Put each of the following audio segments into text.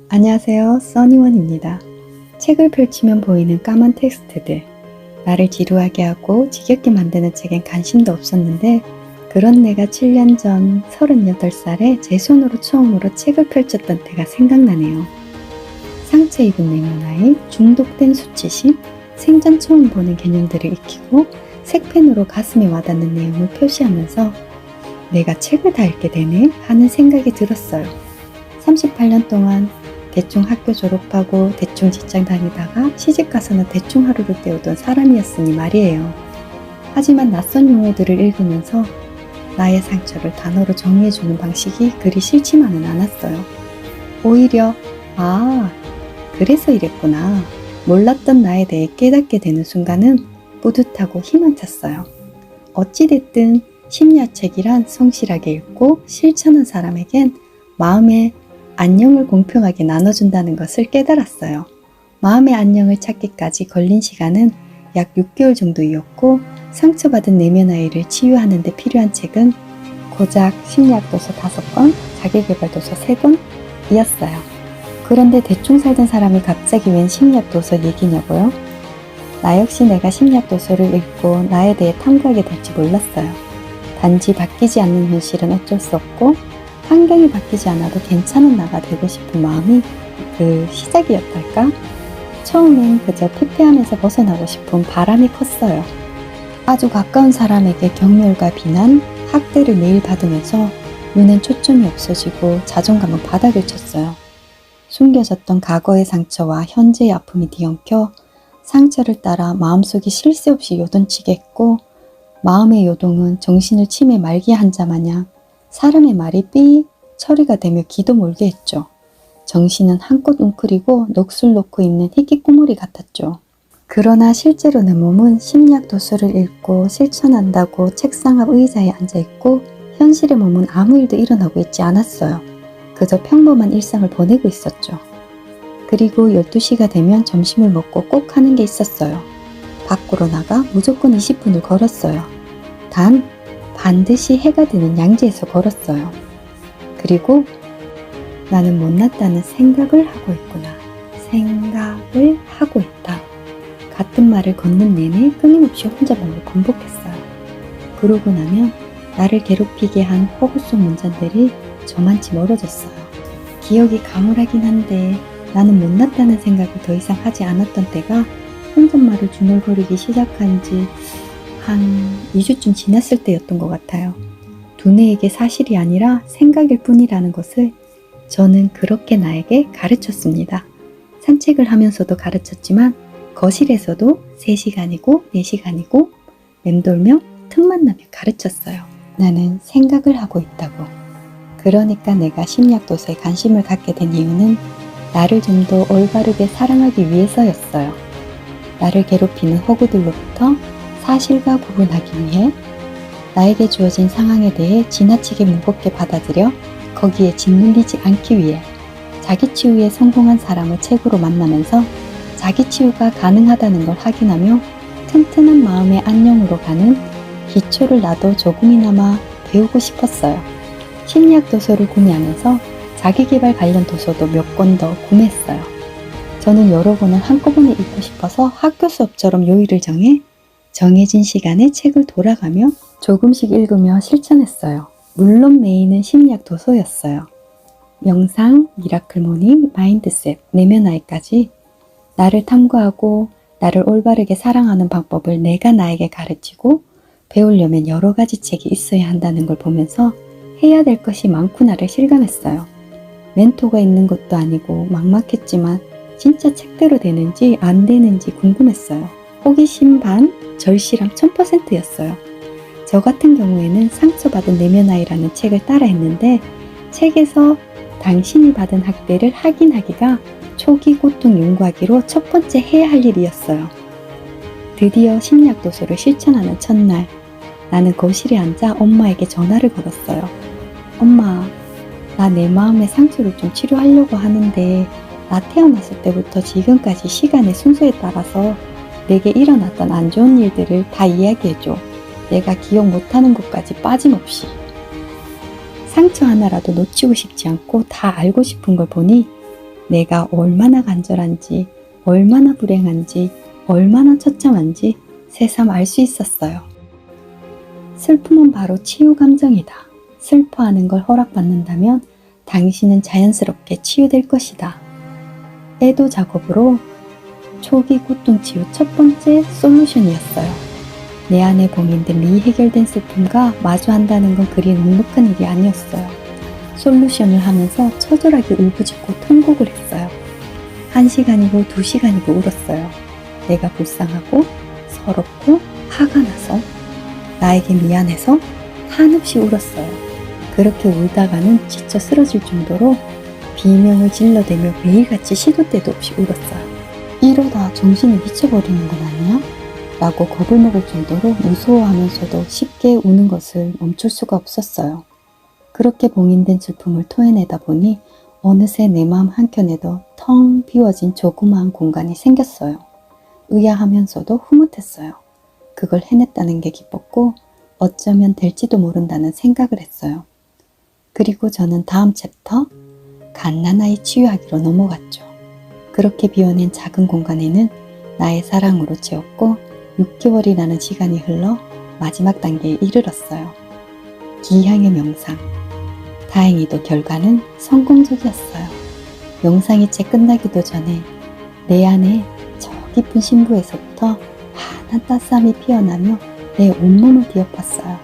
안녕하세요, 써니원입니다. 책을 펼치면 보이는 까만 텍스트들, 나를 지루하게 하고 지겹게 만드는 책엔 관심도 없었는데 그런 내가 7년 전 38살에 제 손으로 처음으로 책을 펼쳤던 때가 생각나네요. 상처 입은 내면화에 중독된 수치심, 생전 처음 보는 개념들을 익히고 색펜으로 가슴에 와닿는 내용을 표시하면서 내가 책을 다 읽게 되네 하는 생각이 들었어요. 38년 동안 대충 학교 졸업하고 대충 직장 다니다가 시집가서는 대충 하루를 때우던 사람이었으니 말이에요. 하지만 낯선 용어들을 읽으면서 나의 상처를 단어로 정리해주는 방식이 그리 싫지만은 않았어요. 오히려 그래서 이랬구나. 몰랐던 나에 대해 깨닫게 되는 순간은 뿌듯하고 희망찼어요. 어찌됐든 심리학책이란 성실하게 읽고 실천한 사람에겐 마음의 안녕을 공평하게 나눠준다는 것을 깨달았어요. 마음의 안녕을 찾기까지 걸린 시간은 약 6개월 정도이었고 상처받은 내면 아이를 치유하는 데 필요한 책은 고작 심리학 도서 5권, 자기계발 도서 3권이었어요. 그런데 대충 살던 사람이 갑자기 웬 심리학 도서 얘기냐고요? 나 역시 내가 심리학 도서를 읽고 나에 대해 탐구하게 될지 몰랐어요. 단지 바뀌지 않는 현실은 어쩔 수 없고 환경이 바뀌지 않아도 괜찮은 나가 되고 싶은 마음이 그 시작이었달까? 처음엔 그저 피폐함에서 벗어나고 싶은 바람이 컸어요. 아주 가까운 사람에게 경멸과 비난, 학대를 매일 받으면서 눈엔 초점이 없어지고 자존감은 바닥을 쳤어요. 숨겨졌던 과거의 상처와 현재의 아픔이 뒤엉켜 상처를 따라 마음속이 쉴 새 없이 요동치게 했고 마음의 요동은 정신을 침에 말기에 한 자 마냥 사람의 말이 삐 처리가 되며 기도 몰게 했죠. 정신은 한껏 웅크리고 넋을 놓고 있는 희귀꼬물이 같았죠. 그러나 실제로 내 몸은 심리학 도서를 읽고 실천한다고 책상 앞 의자에 앉아있고 현실의 몸은 아무 일도 일어나고 있지 않았어요. 그저 평범한 일상을 보내고 있었죠. 그리고 12시가 되면 점심을 먹고 꼭 하는 게 있었어요. 밖으로 나가 무조건 20분을 걸었어요. 단 반드시 해가 드는 양지에서 걸었어요. 그리고 나는 못났다는 생각을 하고 있구나. 생각을 하고 있다. 같은 말을 걷는 내내 끊임없이 혼자말로 반복했어요. 그러고 나면 나를 괴롭히게 한 허구 속 문장들이 저만치 멀어졌어요. 기억이 가물하긴 한데 나는 못났다는 생각을 더 이상 하지 않았던 때가 혼잣말을 중얼거리기 시작한 지 한 2주쯤 지났을 때였던 것 같아요. 두뇌에게 사실이 아니라 생각일 뿐이라는 것을 저는 그렇게 나에게 가르쳤습니다. 산책을 하면서도 가르쳤지만 거실에서도 3시간이고 4시간이고 맴돌며 틈만 나면 가르쳤어요. 나는 생각을 하고 있다고. 그러니까 내가 심리학 도서에 관심을 갖게 된 이유는 나를 좀 더 올바르게 사랑하기 위해서였어요. 나를 괴롭히는 허구들로부터 사실과 구분하기 위해 나에게 주어진 상황에 대해 지나치게 무겁게 받아들여 거기에 짓눌리지 않기 위해 자기 치유에 성공한 사람을 책으로 만나면서 자기 치유가 가능하다는 걸 확인하며 튼튼한 마음의 안녕으로 가는 기초를 나도 조금이나마 배우고 싶었어요. 심리학 도서를 구매하면서 자기계발 관련 도서도 몇 권 더 구매했어요. 저는 여러 권을 한꺼번에 읽고 싶어서 학교 수업처럼 요일을 정해진 시간에 책을 돌아가며 조금씩 읽으며 실천했어요. 물론 메인은 심리학 도서였어요. 명상, 미라클 모닝, 마인드셋, 내면아이까지 나를 탐구하고 나를 올바르게 사랑하는 방법을 내가 나에게 가르치고 배우려면 여러 가지 책이 있어야 한다는 걸 보면서 해야 될 것이 많구나를 실감했어요. 멘토가 있는 것도 아니고 막막했지만 진짜 책대로 되는지 안 되는지 궁금했어요. 호기심 반, 절실함 1000%였어요. 저 같은 경우에는 상처받은 내면아이라는 책을 따라 했는데 책에서 당신이 받은 학대를 확인하기가 초기 고통 연구하기로 첫 번째 해야 할 일이었어요. 드디어 심리학 도서를 실천하는 첫날, 나는 거실에 앉아 엄마에게 전화를 걸었어요. 엄마, 나 내 마음의 상처를 좀 치료하려고 하는데 나 태어났을 때부터 지금까지 시간의 순서에 따라서 내게 일어났던 안 좋은 일들을 다 이야기해줘. 내가 기억 못하는 것까지 빠짐없이. 상처 하나라도 놓치고 싶지 않고 다 알고 싶은 걸 보니 내가 얼마나 간절한지, 얼마나 불행한지, 얼마나 처참한지 새삼 알 수 있었어요. 슬픔은 바로 치유 감정이다. 슬퍼하는 걸 허락받는다면 당신은 자연스럽게 치유될 것이다. 애도 작업으로 초기 고통 치유 첫 번째 솔루션이었어요. 내 안에 봉인된 미해결된 슬픔과 마주한다는 건 그리 넉넉한 일이 아니었어요. 솔루션을 하면서 처절하게 울부짖고 통곡을 했어요. 1시간이고 2시간이고 울었어요. 내가 불쌍하고 서럽고 화가 나서 나에게 미안해서 한없이 울었어요. 그렇게 울다가는 지쳐 쓰러질 정도로 비명을 질러대며 매일같이 시도 때도 없이 울었어요. 이러다 정신이 미쳐버리는 건 아니야? 라고 겁을 먹을 정도로 무서워하면서도 쉽게 우는 것을 멈출 수가 없었어요. 그렇게 봉인된 슬픔을 토해내다 보니 어느새 내 마음 한켠에도 텅 비워진 조그마한 공간이 생겼어요. 의아하면서도 흐뭇했어요. 그걸 해냈다는 게 기뻤고 어쩌면 될지도 모른다는 생각을 했어요. 그리고 저는 다음 챕터 갓난아이 치유하기로 넘어갔죠. 그렇게 비워낸 작은 공간에는 나의 사랑으로 채웠고 6개월이라는 시간이 흘러 마지막 단계에 이르렀어요. 기향의 명상. 다행히도 결과는 성공적이었어요. 명상이 채 끝나기도 전에 내 안에 저 깊은 심부에서부터 환한 따스함이 피어나며 내 온몸을 뒤엎었어요.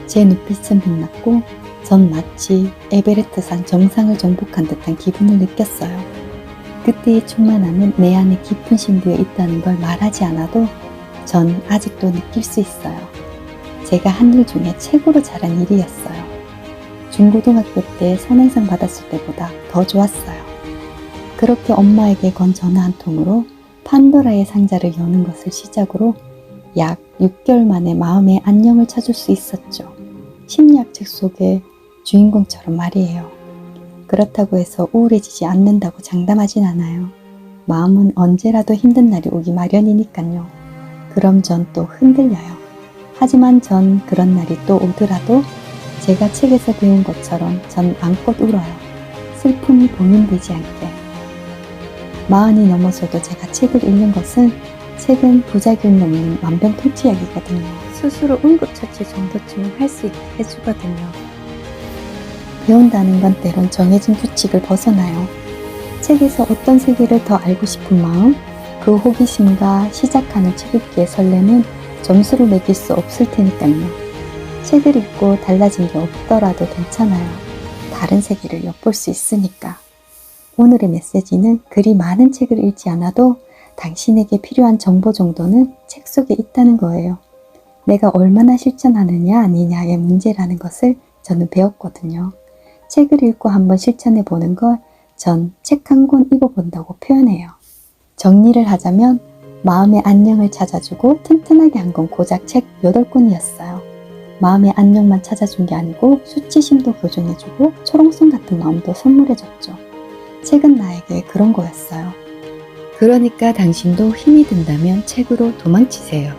제 눈빛은 빛났고 전 마치 에베레스트산 정상을 정복한 듯한 기분을 느꼈어요. 그때의 충만함은 내 안에 깊은 심부에 있다는 걸 말하지 않아도 전 아직도 느낄 수 있어요. 제가 한 일 중에 최고로 잘한 일이었어요. 중고등학교 때 선행상 받았을 때보다 더 좋았어요. 그렇게 엄마에게 건 전화 한 통으로 판도라의 상자를 여는 것을 시작으로 약 6개월 만에 마음의 안녕을 찾을 수 있었죠. 심리학책 속의 주인공처럼 말이에요. 그렇다고 해서 우울해지지 않는다고 장담하진 않아요. 마음은 언제라도 힘든 날이 오기 마련이니까요. 그럼 전 또 흔들려요. 하지만 전 그런 날이 또 오더라도 제가 책에서 배운 것처럼 전 마음껏 울어요. 슬픔이 봉인되지 않게. 40이 넘어서도 제가 책을 읽는 것은 책은 부작용이 없는 만병통치약이거든요. 스스로 응급처치 정도쯤은 할 수 있게 해주거든요. 배운다는 건 때론 정해진 규칙을 벗어나요. 책에서 어떤 세계를 더 알고 싶은 마음, 그 호기심과 시작하는 책 읽기의 설렘은 점수를 매길 수 없을 테니까요. 책을 읽고 달라진 게 없더라도 괜찮아요. 다른 세계를 엿볼 수 있으니까. 오늘의 메시지는 그리 많은 책을 읽지 않아도 당신에게 필요한 정보 정도는 책 속에 있다는 거예요. 내가 얼마나 실천하느냐 아니냐의 문제라는 것을 저는 배웠거든요. 책을 읽고 한번 실천해 보는 걸 전 책 한 권 읽어본다고 표현해요. 정리를 하자면 마음의 안녕을 찾아주고 튼튼하게 한 건 고작 책 8권이었어요. 마음의 안녕만 찾아준 게 아니고 수치심도 교정해주고 초롱성 같은 마음도 선물해줬죠. 책은 나에게 그런 거였어요. 그러니까 당신도 힘이 든다면 책으로 도망치세요.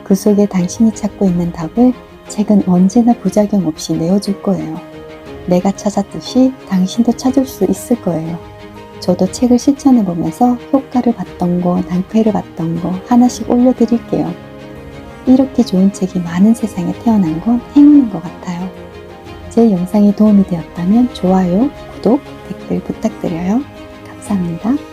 그 속에 당신이 찾고 있는 답을 책은 언제나 부작용 없이 내어줄 거예요. 내가 찾았듯이 당신도 찾을 수 있을 거예요. 저도 책을 실천해보면서 효과를 봤던 거, 낭패를 봤던 거 하나씩 올려드릴게요. 이렇게 좋은 책이 많은 세상에 태어난 건 행운인 것 같아요. 제 영상이 도움이 되었다면 좋아요, 구독, 댓글 부탁드려요. 감사합니다.